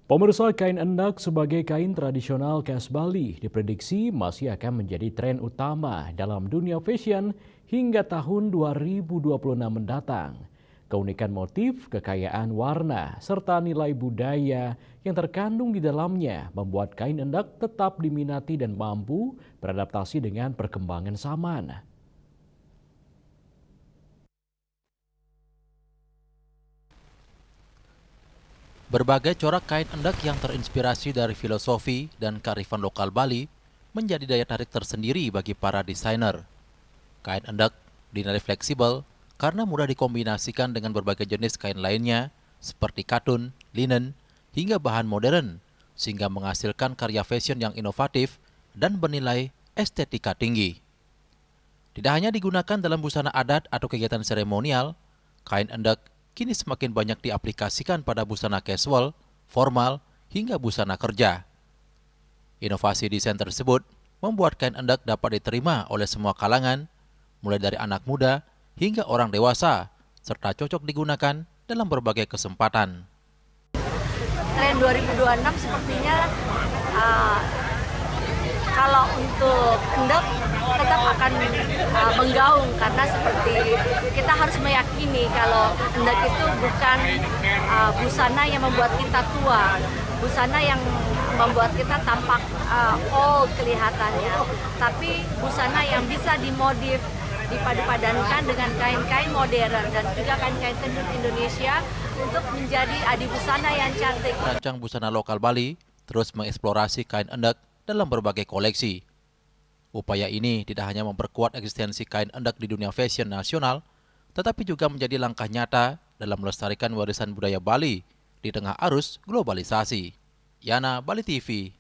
Pemirsa, kain endek sebagai kain tradisional khas Bali diprediksi masih akan menjadi tren utama dalam dunia fashion hingga tahun 2026 mendatang. Keunikan motif, kekayaan warna, serta nilai budaya yang terkandung di dalamnya membuat kain endek tetap diminati dan mampu beradaptasi dengan perkembangan zaman. Berbagai corak kain endek yang terinspirasi dari filosofi dan kearifan lokal Bali menjadi daya tarik tersendiri bagi para desainer. Kain endek dinilai fleksibel karena mudah dikombinasikan dengan berbagai jenis kain lainnya seperti katun, linen, hingga bahan modern, sehingga menghasilkan karya fashion yang inovatif dan bernilai estetika tinggi. Tidak hanya digunakan dalam busana adat atau kegiatan seremonial, kain endek kini semakin banyak diaplikasikan pada busana casual, formal, hingga busana kerja. Inovasi desain tersebut membuat kain endek dapat diterima oleh semua kalangan, mulai dari anak muda hingga orang dewasa, serta cocok digunakan dalam berbagai kesempatan. Tren 2026 sepertinya kalau untuk endek tetap akan menggaung, karena seperti kita harus meyakini kalau endek itu bukan busana yang membuat kita tua, busana yang membuat kita tampak old kelihatannya, tapi busana yang bisa dimodif, dipadu-padankan dengan kain-kain modern dan juga kain-kain tenun Indonesia untuk menjadi adibusana yang cantik. Perancang busana lokal Bali terus mengeksplorasi kain endek dalam berbagai koleksi. Upaya ini tidak hanya memperkuat eksistensi kain endek di dunia fashion nasional, tetapi juga menjadi langkah nyata dalam melestarikan warisan budaya Bali di tengah arus globalisasi. Yana, Bali TV.